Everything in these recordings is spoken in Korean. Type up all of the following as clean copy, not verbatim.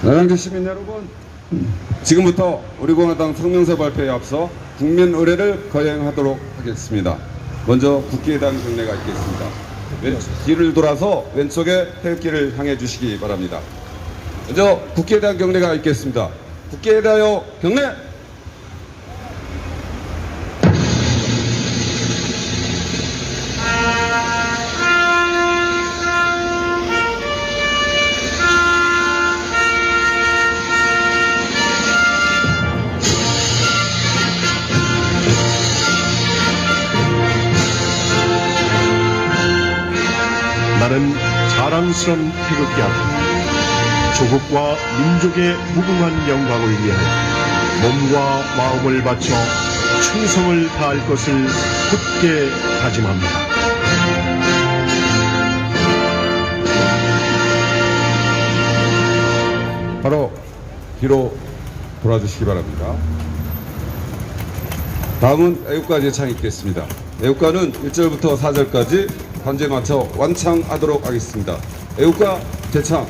사랑하는 시민 여러분, 지금부터 우리공화당 성명서 발표에 앞서 국민 의례를 거행하도록 하겠습니다. 먼저 국회의당 경례가 있겠습니다. 뒤를 돌아서 왼쪽에 태극기를 향해 주시기 바랍니다. 먼저 국회의당 경례가 있겠습니다. 국회에 대하여 경례! 나는 자랑스런 태극기 앞에 조국과 민족의 무궁한 영광을 위하여 몸과 마음을 바쳐 충성을 다할 것을 굳게 다짐합니다. 바로 뒤로 돌아주시기 바랍니다. 다음은 애국가 제창이 있겠습니다. 애국가는 1절부터 4절까지 반주에 맞춰 완창하도록 하겠습니다. 애국가 제창.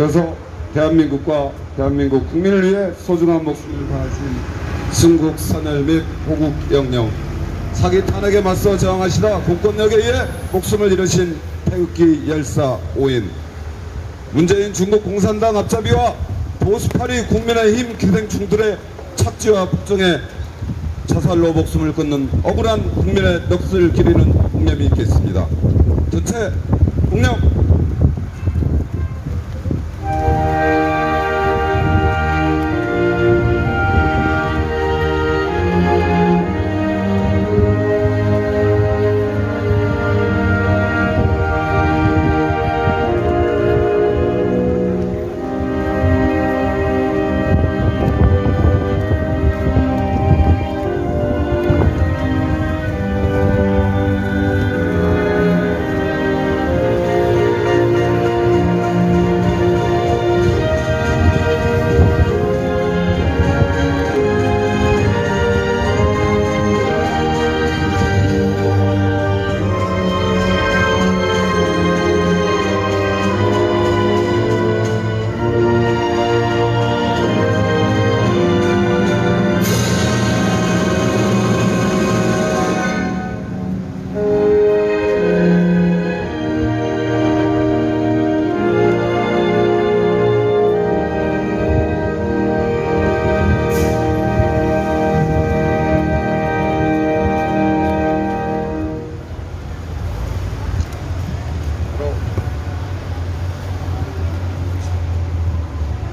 이어서 대한민국과 대한민국 국민을 위해 소중한 목숨을 다하신 순국 선열 및 호국 영령, 사기 탄핵에 맞서 저항하시다 공권력에 의해 목숨을 잃으신 태극기 열사 5인, 문재인 중국 공산당 앞잡이와 보수파리 국민의힘 기생충들의 착지와 폭정에 자살로 목숨을 끊는 억울한 국민의 넋을 기리는 공념이 있겠습니다. 전체 공념!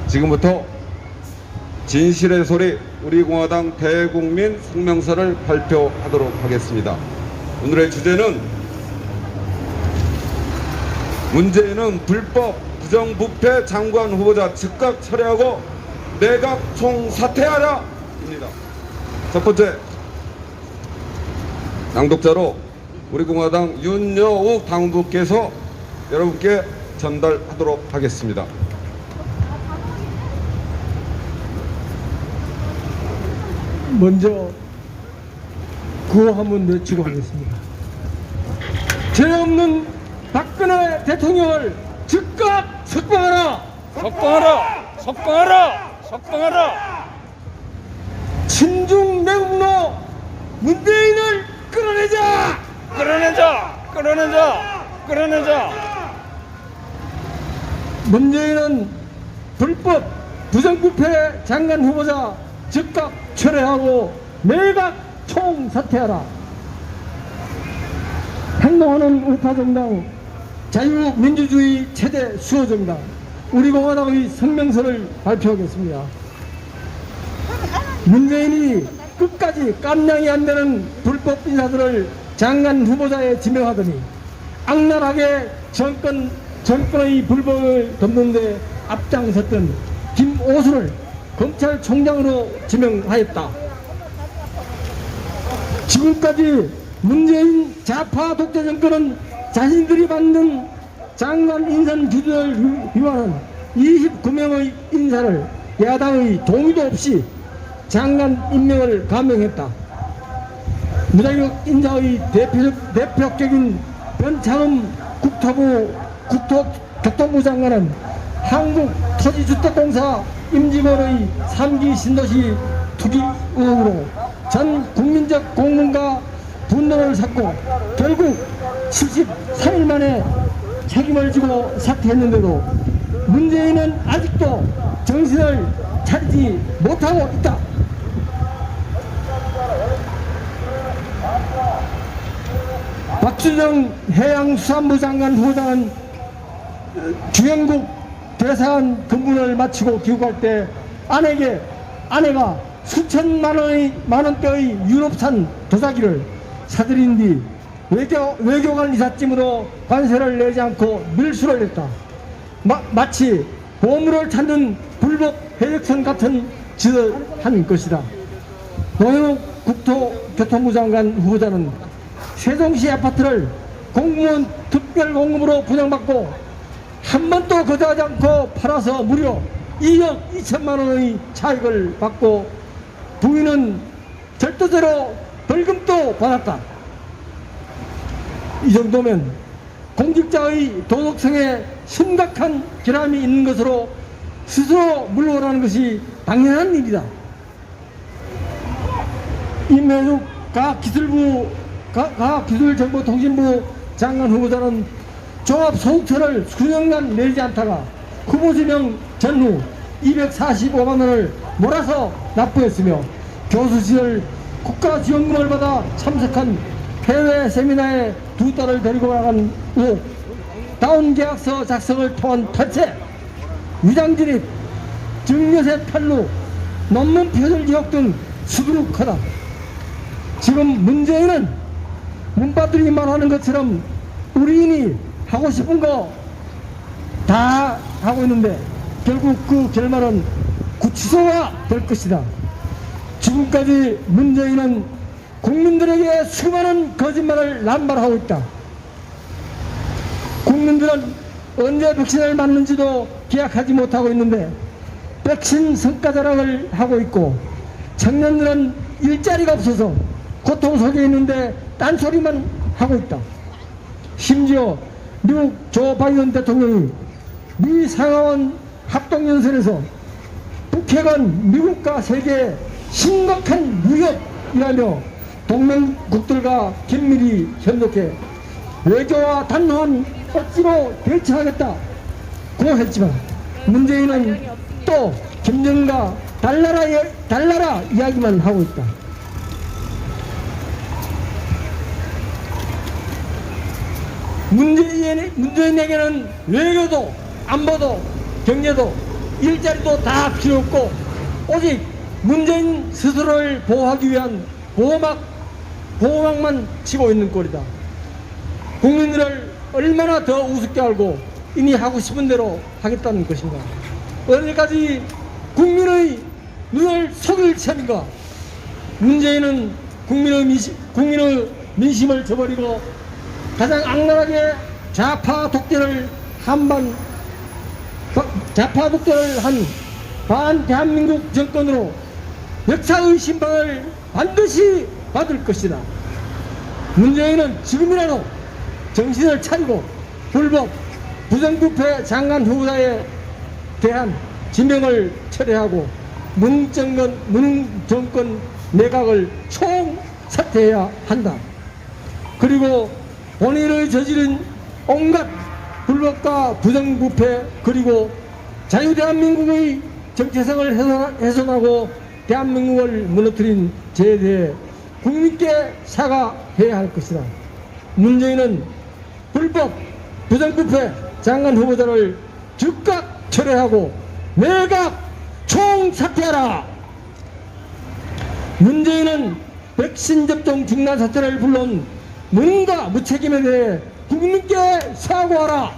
지금부터 진실의 소리 우리공화당 대국민 성명서를 발표하도록 하겠습니다. 오늘의 주제는 문재인은 불법 부정부패 장관 후보자 즉각 철회하고 내각 총사퇴하라 입니다. 첫 번째 낭독자로 우리공화당 윤여욱 당부께서 여러분께 전달하도록 하겠습니다. 먼저 구호 한번 외치고 하겠습니다. 죄 없는 박근혜 대통령을 즉각 석방하라! 석방하라! 석방하라! 석방하라! 친중 내국노 문재인을 끌어내자! 끌어내자! 끌어내자! 끌어내자! 문재인은 불법 부정부패 장관 후보자 즉각 철회하고 내각 총사퇴하라. 행동하는 우파정당 자유민주주의 최대 수호정당 우리공화당의 성명서를 발표하겠습니다. 문재인이 끝까지 깜냥이 안 되는 불법 인사들을 장관 후보자에 지명하더니 악랄하게 정권의 불법을 덮는 데 앞장섰던 김오수를 검찰총장으로 지명하였다. 지금까지 문재인 좌파 독재 정권은 자신들이 받는 장관 인선 기준을 위반한 29명의 인사를 야당의 동의도 없이 장관 임명을 감명했다. 무자격 인사의 대표적인 변창흠 국토교통부 장관은 한국토지주택공사 임직원의 3기 신도시 투기 의혹으로 전 국민적 공문과 분노를 샀고 결국 73일 만에 책임을 지고 사퇴했는데도 문재인은 아직도 정신을 차리지 못하고 있다. 박주정 해양수산부 장관 후보자는 주영국 대사관 근무를 마치고 귀국할 때 아내가 수천만 원대의 유럽산 도자기를 사들인 뒤 외교관 이삿짐으로 관세를 내지 않고 밀수를 했다. 마치 보물을 찾는 불법 해적선 같은 짓을 한 것이다. 노영욱 국토교통부 장관 후보자는 세종시 아파트를 공무원 특별공급으로 분양받고 한 번도 거절하지 않고 팔아서 무려 2억 2천만 원의 차익을 받고 부인은 절도죄로 벌금도 받았다. 이 정도면 공직자의 도덕성에 심각한 결함이 있는 것으로 스스로 물러가라는 것이 당연한 일이다. 임혜숙 과학기술정보통신부 장관 후보자는 종합소득세를 수년간 내지 않다가 후보 지명 전후 245만 원을 몰아서 납부했으며 교수 시절 국가지원금을 받아 참석한 해외 세미나에 두 딸을 데리고 나간 후 다운계약서 작성을 통한 탈취, 위장진입, 증여세 탈루, 논문 표절 지역 등 수두룩하다. 지금 문재인은 문바들이 말하는 것처럼 우리인이 하고 싶은 거 다 하고 있는데 결국 그 결말은 구치소가 될 것이다. 지금까지 문재인은 국민들에게 수많은 거짓말을 남발하고 있다. 국민들은 언제 백신을 맞는지도 기약하지 못하고 있는데 백신 성과 자랑을 하고 있고, 청년들은 일자리가 없어서 고통 속에 있는데 딴소리만 하고 있다. 심지어 미국 조 바이든 대통령이 미 상하원 합동연설에서 북핵은 미국과 세계에 심각한 위협이라며 동맹국들과 긴밀히 협력해 외교와 단호한 억지로 대처하겠다고 했지만 문재인은 또 김정은과 달나라 이야기만 하고 있다. 문재인에게는 외교도 안보도 경제도 일자리도 다 필요 없고 오직 문재인 스스로를 보호하기 위한 보호막만 치고 있는 꼴이다. 국민들을 얼마나 더 우습게 알고 이미 하고 싶은 대로 하겠다는 것인가? 어디까지 국민의 눈을 속일 셈인가? 문재인은 국민의 민심을 저버리고 가장 악랄하게 좌파 독재를 한 반대한민국 정권으로 역사의 심판을 반드시 받을 것이다. 문재인은 지금이라도 정신을 차리고 불법 부정부패 장관 후보자에 대한 지명을 철회하고 문정권 내각을 총사퇴해야 한다. 그리고 본인의 저지른 온갖 불법과 부정부패 그리고 자유대한민국의 정체성을 훼손하고 대한민국을 무너뜨린 죄에 대해 국민께 사과해야 할 것이다. 문재인은 불법 부정부패 장관 후보자를 즉각 철회하고 내각 총사퇴하라. 문재인은 백신 접종 중단 사태를 불러온 무능과 무책임에 대해 국민께 사과하라.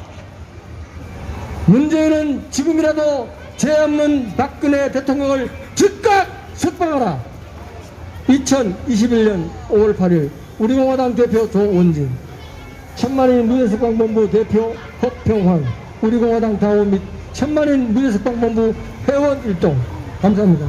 문재인은 지금이라도 죄 없는 박근혜 대통령을 즉각 석방하라. 2021년 5월 8일 우리공화당 대표 조원진, 천만인 문해석방본부 대표 허평환, 우리공화당 다우 및 천만인 문해석방본부 회원 일동. 감사합니다.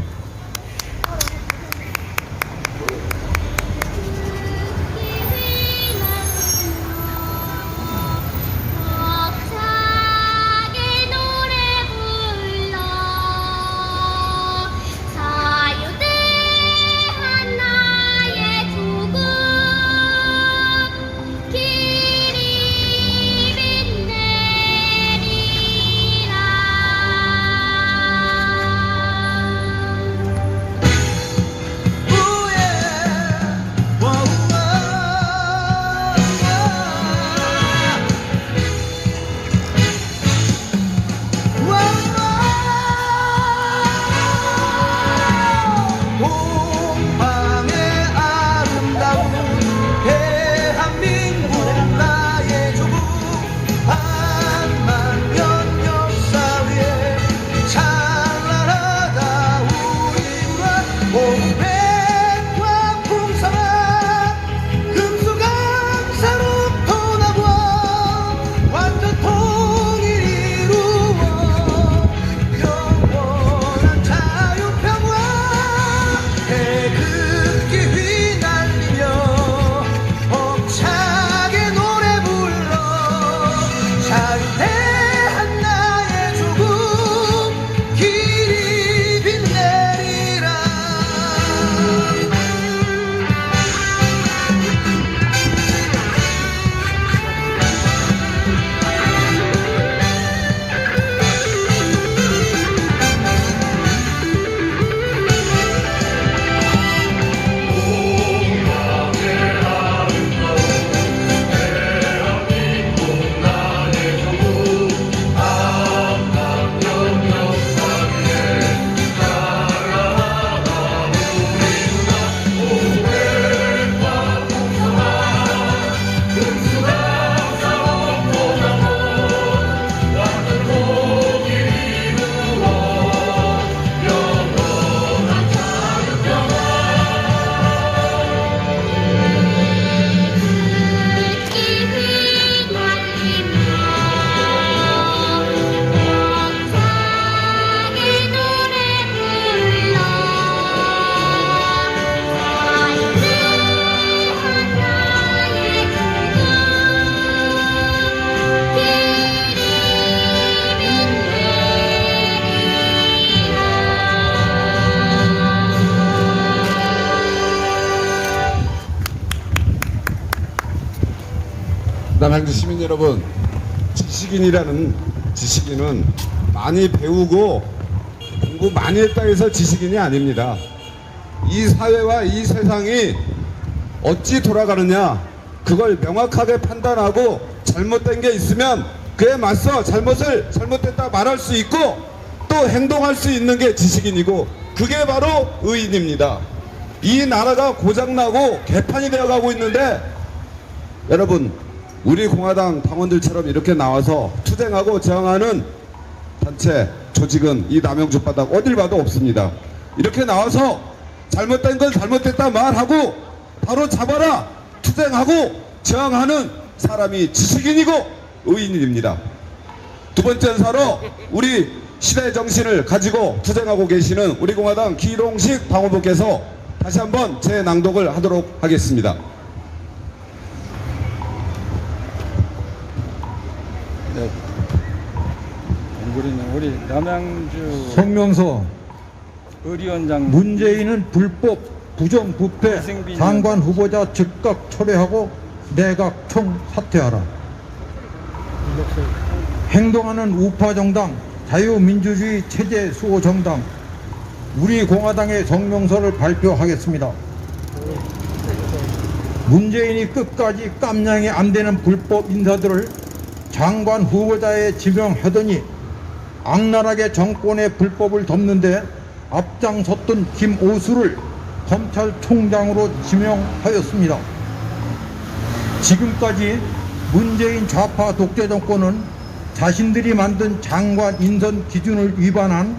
남양주 시민 여러분, 지식인은 많이 배우고 공부 많이 했다 해서 지식인이 아닙니다. 이 사회와 이 세상이 어찌 돌아가느냐, 그걸 명확하게 판단하고 잘못된 게 있으면 그에 맞서 잘못됐다 말할 수 있고 또 행동할 수 있는 게 지식인이고, 그게 바로 의인입니다. 이 나라가 고장나고 개판이 되어가고 있는데, 여러분, 우리 공화당 당원들처럼 이렇게 나와서 투쟁하고 저항하는 단체, 조직은 이 남양주 바닥 어딜 봐도 없습니다. 이렇게 나와서 잘못된 건 잘못됐다 말하고 바로 잡아라, 투쟁하고 저항하는 사람이 지식인이고 의인입니다. 두 번째 사로 우리 시대의 정신을 가지고 투쟁하고 계시는 우리 공화당 기동식 당원분께서 다시 한번 제 낭독을 하도록 하겠습니다. 네. 우리 남양주 성명서 의리원장 문재인은 불법 부정부패 이승빈 장관 후보자 즉각 철회하고 내각 총사퇴하라. 행동하는 우파 정당 자유민주주의 체제 수호 정당 우리 공화당의 성명서를 발표하겠습니다. 문재인이 끝까지 깜냥이 안 되는 불법 인사들을 장관 후보자에 지명하더니 악랄하게 정권의 불법을 덮는데 앞장섰던 김오수를 검찰총장으로 지명하였습니다. 지금까지 문재인 좌파 독재 정권은 자신들이 만든 장관 인선 기준을 위반한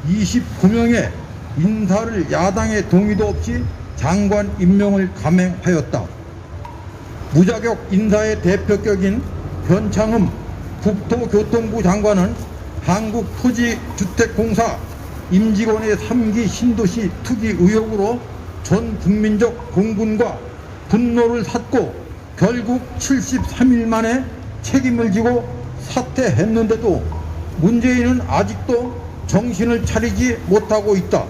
29명의 인사를 야당의 동의도 없이 장관 임명을 감행하였다. 무자격 인사의 대표격인 변창흠 국토교통부 장관은 한국토지주택공사 임직원의 3기 신도시 투기 의혹으로 전 국민적 공분과 분노를 샀고 결국 73일 만에 책임을 지고 사퇴했는데도 문재인은 아직도 정신을 차리지 못하고 있다.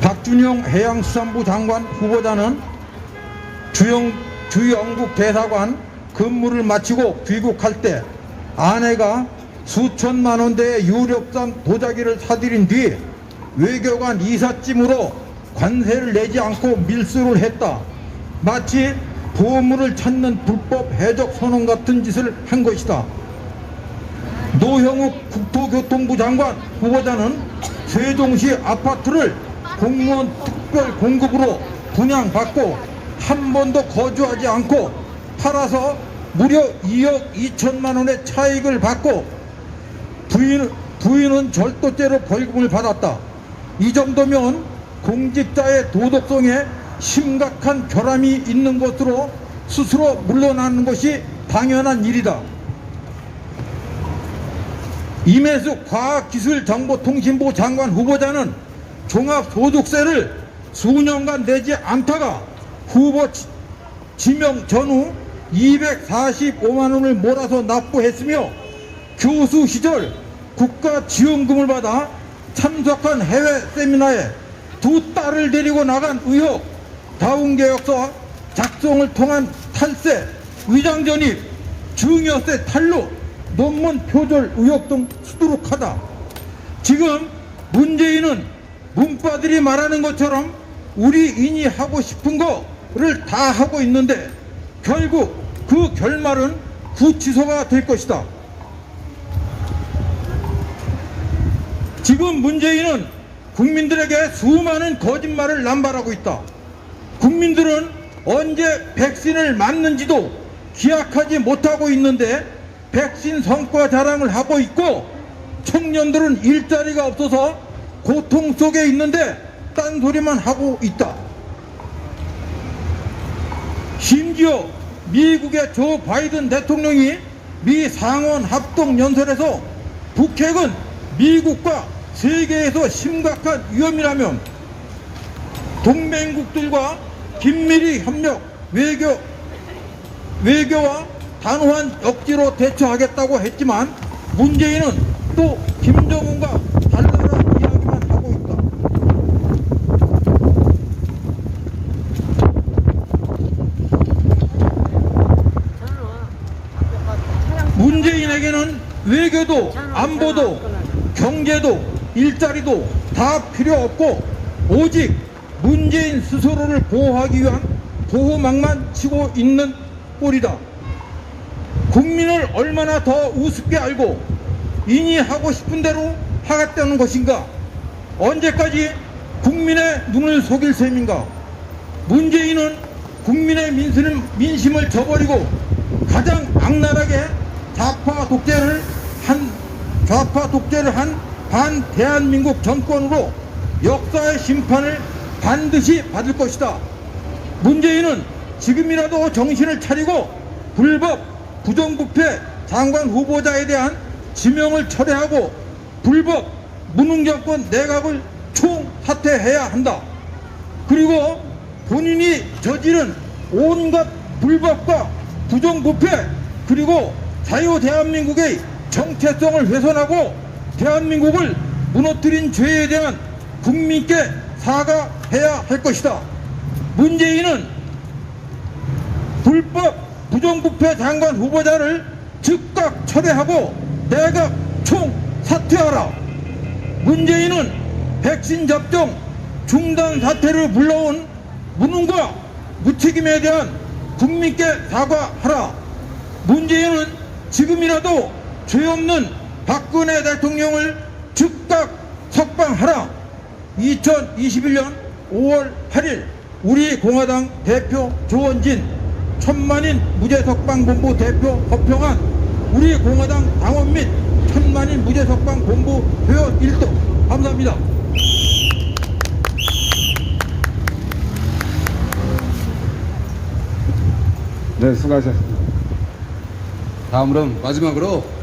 박준영 해양수산부 장관 후보자는 주영국 대사관 근무를 마치고 귀국할 때 아내가 수천만 원대의 유력상 도자기를 사들인 뒤 외교관 이삿짐으로 관세를 내지 않고 밀수를 했다. 마치 보물을 찾는 불법 해적 선원 같은 짓을 한 것이다. 노형욱 국토교통부 장관 후보자는 세종시 아파트를 공무원 특별 공급으로 분양받고 한 번도 거주하지 않고 팔아서 무려 2억 2천만 원의 차익을 받고 부인은 절도죄로 벌금을 받았다. 이 정도면 공직자의 도덕성에 심각한 결함이 있는 것으로 스스로 물러나는 것이 당연한 일이다. 임혜숙 과학기술정보통신부 장관 후보자는 종합소득세를 수년간 내지 않다가 후보 지명 전후 245만 원을 몰아서 납부했으며 교수 시절 국가지원금을 받아 참석한 해외 세미나에 두 딸을 데리고 나간 의혹, 다운계약서 작성을 통한 탈세, 위장전입, 증여세 탈루, 논문 표절 의혹 등 수두룩하다. 지금 문재인은 문파들이 말하는 것처럼 우리인이 하고 싶은 거를 다 하고 있는데 결국 그 결말은 구치소가 될 것이다. 지금 문재인은 국민들에게 수많은 거짓말을 남발하고 있다. 국민들은 언제 백신을 맞는지도 기약하지 못하고 있는데 백신 성과 자랑을 하고 있고, 청년들은 일자리가 없어서 고통 속에 있는데 딴소리만 하고 있다. 심지어 미국의 조 바이든 대통령이 미 상원 합동 연설에서 북핵은 미국과 세계에서 심각한 위험이라면 동맹국들과 긴밀히 협력, 외교와 단호한 억지로 대처하겠다고 했지만 문재인은 또 김정은과 인구도 경제도 일자리도 다 필요 없고 오직 문재인 스스로를 보호하기 위한 보호막만 치고 있는 꼴이다. 국민을 얼마나 더 우습게 알고 인이 하고 싶은 대로 하겠다는 것인가? 언제까지 국민의 눈을 속일 셈인가? 문재인은 국민의 민심을 저버리고 가장 악랄하게 좌파 독재를 한 반대한민국 정권으로 역사의 심판을 반드시 받을 것이다. 문재인은 지금이라도 정신을 차리고 불법 부정부패 장관 후보자에 대한 지명을 철회하고 불법 무능정권 내각을 총사퇴해야 한다. 그리고 본인이 저지른 온갖 불법과 부정부패 그리고 자유대한민국의 정체성을 훼손하고 대한민국을 무너뜨린 죄에 대한 국민께 사과해야 할 것이다. 문재인은 불법 부정부패 장관 후보자를 즉각 철회하고 내각 총사퇴하라. 문재인은 백신 접종 중단 사태를 불러온 무능과 무책임에 대한 국민께 사과하라. 문재인은 지금이라도 죄 없는 박근혜 대통령을 즉각 석방하라. 2021년 5월 8일 우리 공화당 대표 조원진, 천만인 무죄석방본부 대표 허평한, 우리 공화당 당원 및 천만인 무죄석방본부 회원 1등. 감사합니다. 네, 수고하셨습니다. 다음으로는 마지막으로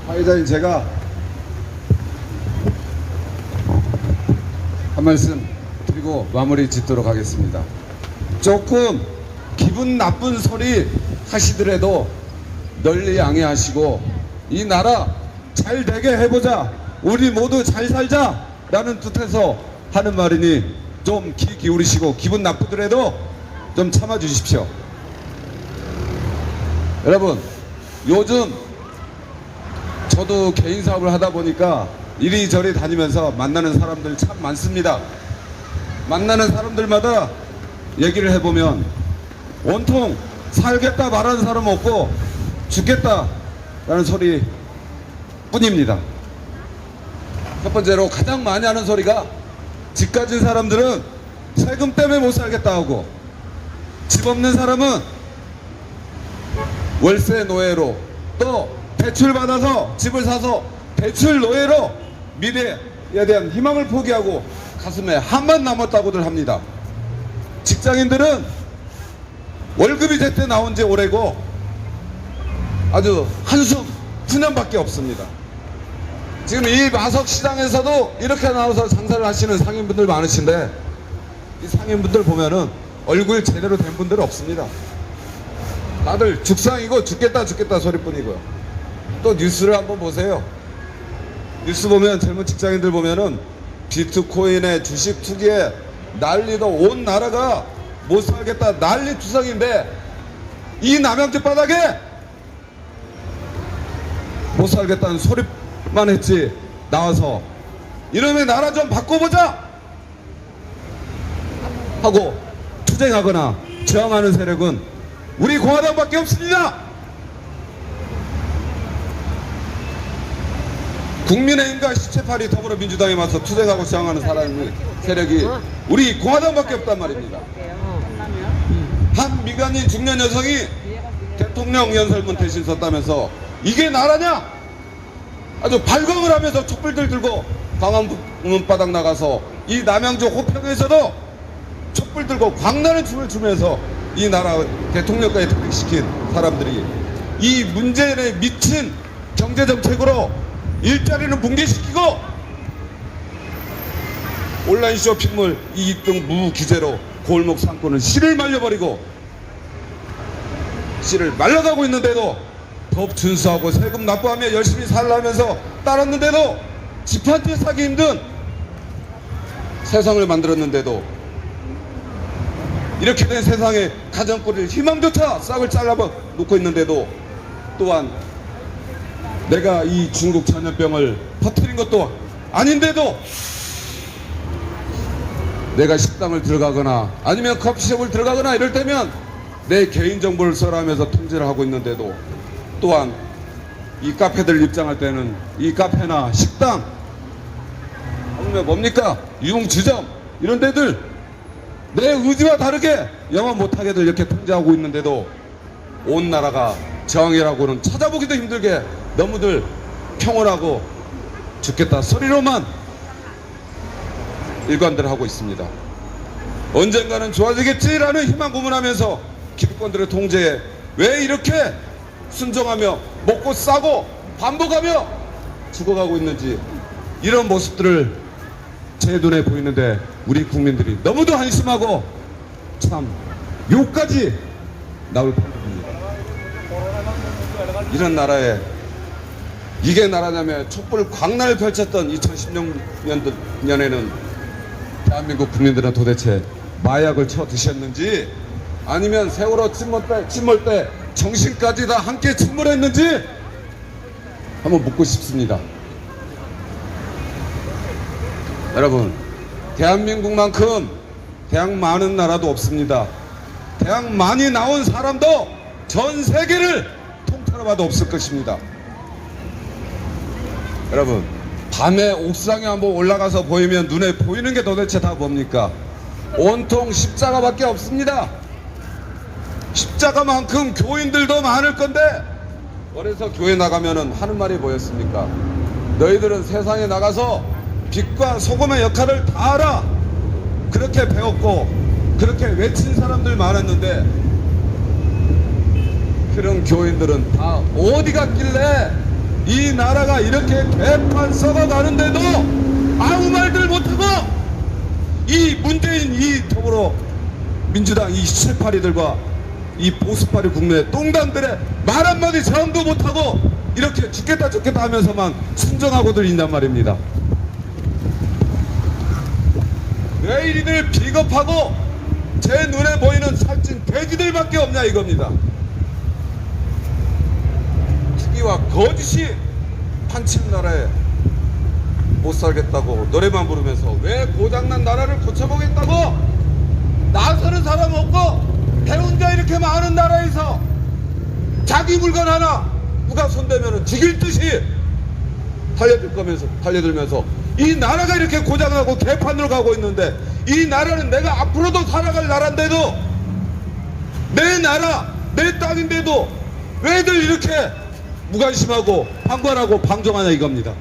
화의자인 제가 한 말씀 드리고 마무리 짓도록 하겠습니다. 조금 기분 나쁜 소리 하시더라도 널리 양해하시고 이 나라 잘 되게 해보자, 우리 모두 잘 살자 라는 뜻에서 하는 말이니 좀 귀 기울이시고 기분 나쁘더라도 좀 참아 주십시오. 여러분, 요즘 저도 개인 사업을 하다 보니까 이리저리 다니면서 만나는 사람들 참 많습니다. 만나는 사람들마다 얘기를 해보면 온통 살겠다 말하는 사람 없고 죽겠다 라는 소리 뿐입니다. 첫 번째로 가장 많이 하는 소리가 집 가진 사람들은 세금 때문에 못 살겠다 하고, 집 없는 사람은 월세 노예로, 또 대출 받아서 집을 사서 대출 노예로 미래에 대한 희망을 포기하고 가슴에 한만 남았다고들 합니다. 직장인들은 월급이 제때 나온 지 오래고 아주 한숨 푸념밖에 없습니다. 지금 이 마석 시장에서도 이렇게 나와서 장사를 하시는 상인분들 많으신데, 이 상인분들 보면은 얼굴 제대로 된 분들 없습니다. 다들 죽상이고 죽겠다 소리뿐이고요. 또 뉴스를 한번 보세요. 뉴스 보면 젊은 직장인들 보면은 비트코인에 주식 투기에 난리도, 온 나라가 못 살겠다 난리 투성인데 이 남양주 바닥에 못 살겠다는 소리만 했지 나와서 이놈의 나라 좀 바꿔보자 하고 투쟁하거나 저항하는 세력은 우리 공화당밖에 없습니다. 국민의힘과 1782 더불어민주당에 맞서 투쟁하고 저항하는 사람의 세력이 우리 공화당밖에 없단 말입니다. 한 미간인 중년 여성이 대통령 연설문 대신 썼다면서 이게 나라냐? 아주 발광을 하면서 촛불들 들고 광화문 바닥 나가서 이 남양주 호평에서도 촛불 들고 광나는 춤을 추면서 이 나라 대통령까지 퇴직시킨 사람들이 이 문재인의 미친 경제정책으로 일자리는 붕괴시키고 온라인 쇼핑몰 이익 등 무규제로 골목 상권을 씨를 말려버리고 씨를 말려가고 있는데도 법 준수하고 세금 납부하며 열심히 살라면서 따랐는데도 집 한 채 사기 힘든 세상을 만들었는데도 이렇게 된 세상에 가정꾸릴 희망조차 싹을 잘라놓고 있는데도 또한 내가 이 중국 전염병을 퍼뜨린 것도 아닌데도 내가 식당을 들어가거나 아니면 커피숍을 들어가거나 이럴 때면 내 개인정보를 써라면서 통제를 하고 있는데도, 또한 이 카페들 입장할 때는 이 카페나 식당 아니면 뭡니까 유흥주점 이런 데들 내 의지와 다르게 영업 못하게들 이렇게 통제하고 있는데도 온 나라가 저항이라고는 찾아보기도 힘들게 너무들 평온하고 죽겠다 소리로만 일관들 하고 있습니다. 언젠가는 좋아지겠지라는 희망 고문하면서 기득권들의 통제에 왜 이렇게 순종하며 먹고 싸고 반복하며 죽어가고 있는지, 이런 모습들을 제 눈에 보이는데 우리 국민들이 너무도 한심하고 참 욕까지 나올 판입니다. 이런 나라에 이게 나라냐며 촛불 광란을 펼쳤던 2016년에는 대한민국 국민들은 도대체 마약을 쳐 드셨는지 아니면 세월호 침몰 때 정신까지 다 함께 침몰했는지 한번 묻고 싶습니다. 여러분, 대한민국만큼 대학 많은 나라도 없습니다. 대학 많이 나온 사람도 전 세계를 통틀어봐도 없을 것입니다. 여러분, 밤에 옥상에 한번 올라가서 보이면 눈에 보이는 게 도대체 다 뭡니까? 온통 십자가밖에 없습니다. 십자가만큼 교인들도 많을 건데, 그래서 교회 나가면은 하는 말이 뭐였습니까? 너희들은 세상에 나가서 빛과 소금의 역할을 다 알아. 그렇게 배웠고 그렇게 외친 사람들 많았는데, 그런 교인들은 다 어디 갔길래 이 나라가 이렇게 개판 썩어가는데도 아무 말들 못하고 이 문재인 이 더불어 민주당 이 시체파리들과 이 보수파리 국민의 똥당들의 말 한마디 저항도 못하고 이렇게 죽겠다 하면서만 순정하고들 있단 말입니다. 왜 이리들 비겁하고 제 눈에 보이는 살찐 돼지들밖에 없냐 이겁니다. 투기와 거짓이 판친 나라에 못 살겠다고 노래만 부르면서 왜 고장난 나라를 고쳐보겠다고 나서는 사람 없고 배운 자 이렇게 많은 나라에서 자기 물건 하나 누가 손대면 죽일 듯이 달려들면서 이 나라가 이렇게 고장나고 개판으로 가고 있는데, 이 나라는 내가 앞으로도 살아갈 나라인데도, 내 나라 내 땅인데도 왜들 이렇게 무관심하고 방관하고 방종하냐 이겁니다.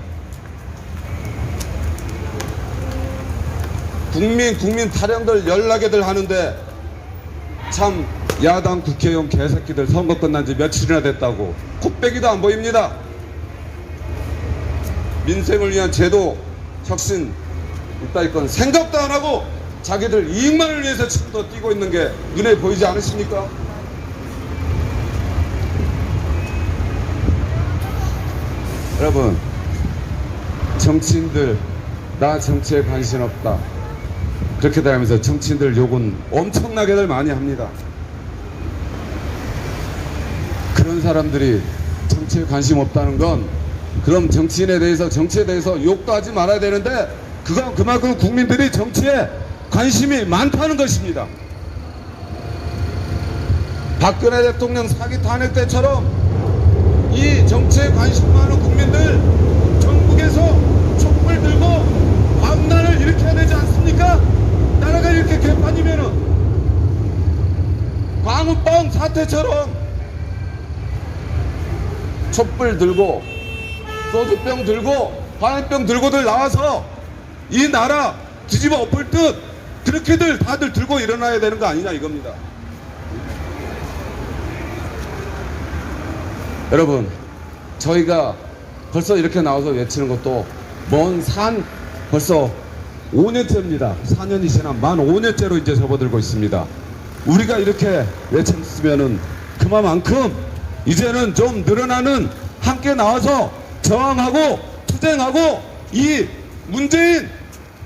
국민 타령들 연락에들 하는데 참 야당 국회의원 개새끼들 선거 끝난 지 며칠이나 됐다고 콧배기도 안 보입니다. 민생을 위한 제도 혁신 이따위건 생각도 안 하고 자기들 이익만을 위해서 지금도 뛰고 있는 게 눈에 보이지 않으십니까? 여러분, 정치인들 나 정치에 관심 없다 그렇게 다니면서 정치인들 욕은 엄청나게들 많이 합니다. 그런 사람들이 정치에 관심 없다는 건 그럼 정치에 대해서 욕도 하지 말아야 되는데, 그건 그만큼 국민들이 정치에 관심이 많다는 것입니다. 박근혜 대통령 사기 탄핵 때처럼 이 정치에 관심 많은 국민들 전국에서 촛불 들고 광란을 일으켜야 되지 않습니까? 나라가 이렇게 개판이면은 광우병 사태처럼 촛불 들고 소주병 들고 화염병 들고들 나와서 이 나라 뒤집어 엎을 듯 그렇게들 다들 들고 일어나야 되는 거 아니냐 이겁니다. 여러분, 저희가 벌써 이렇게 나와서 외치는 것도 먼 산 벌써 5년째입니다. 4년이 지나 만 5년째로 이제 접어들고 있습니다. 우리가 이렇게 외쳤으면은 그만큼 이제는 좀 늘어나는 함께 나와서 저항하고 투쟁하고 이 문재인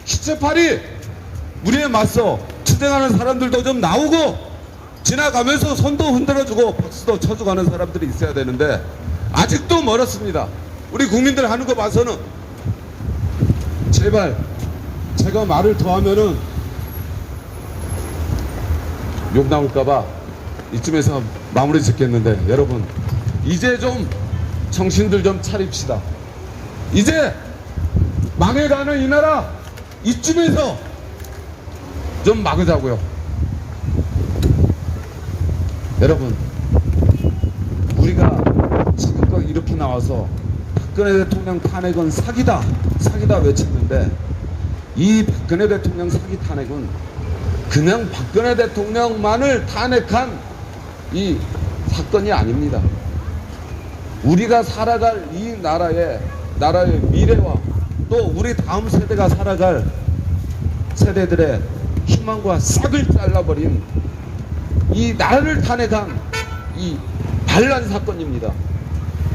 시체팔이 우리에 맞서 투쟁하는 사람들도 좀 나오고 지나가면서 손도 흔들어주고 박수도 쳐주고 하는 사람들이 있어야 되는데 아직도 멀었습니다. 우리 국민들 하는 거 봐서는 제발 제가 말을 더 하면은 욕 나올까봐 이쯤에서 마무리 짓겠는데, 여러분 이제 좀 정신들 좀 차립시다. 이제 망해가는 이 나라 이쯤에서 좀 막으자고요. 여러분, 우리가 지금껏 이렇게 나와서 박근혜 대통령 탄핵은 사기다 사기다 외쳤는데, 이 박근혜 대통령 사기 탄핵은 그냥 박근혜 대통령만을 탄핵한 이 사건이 아닙니다. 우리가 살아갈 이 나라의 미래와 또 우리 다음 세대가 살아갈 세대들의 희망과 싹을 잘라버린 이 나라를 탄핵한 이 반란 사건입니다.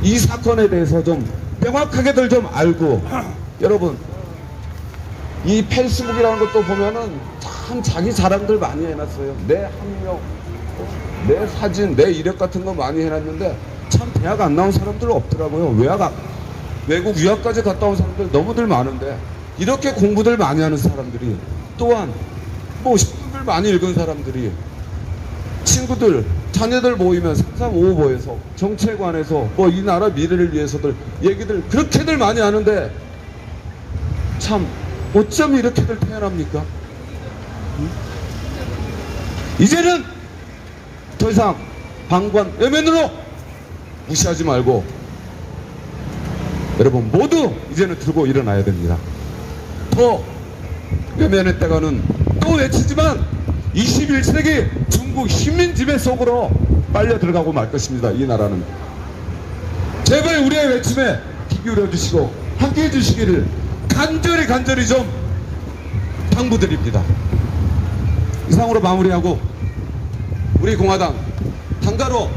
이 사건에 대해서 좀 명확하게들 좀 알고, 여러분 이 페이스북이라는 것도 보면은 참 자기 자랑들 많이 해놨어요. 내 학력, 내 사진, 내 이력 같은 거 많이 해놨는데 참 대학 안 나온 사람들 없더라고요. 외국 유학까지 갔다 온 사람들 너무들 많은데, 이렇게 공부들 많이 하는 사람들이, 또한 뭐 신문들 많이 읽은 사람들이 친구들 자녀들 모이면 3355에서 정치에 관해서 뭐 이 나라 미래를 위해서들 얘기들 그렇게들 많이 하는데, 참 어쩜 이렇게들 태어납니까? 이제는 더 이상 방관 외면으로 무시하지 말고, 여러분 모두 이제는 들고 일어나야 됩니다. 더 외면의 때가는 또 외치지만 21세기 중국 식민 지배 속으로 빨려 들어가고 말 것입니다. 이 나라는. 제발 우리의 외침에 귀 기울여 주시고 함께 해 주시기를 간절히 좀 당부드립니다. 이상으로 마무리하고 우리 공화당 당가로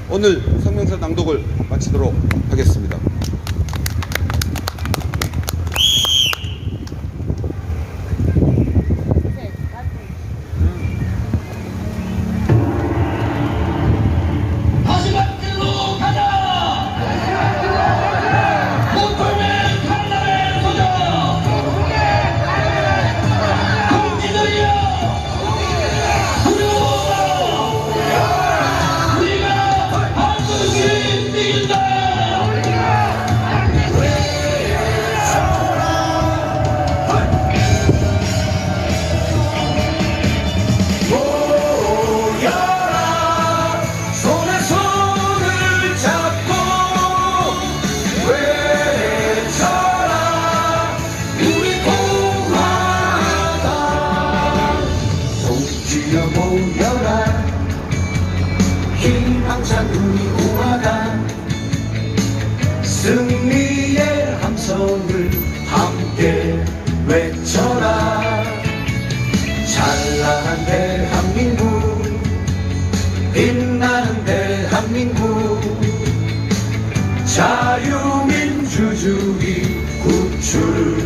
오늘 성명서 낭독을 마치도록 하겠습니다. 희망찬 우리 공화당 승리의 함성을 함께 외쳐라. 찬란한 대한민국, 빛나는 대한민국, 자유민주주의 구출하자.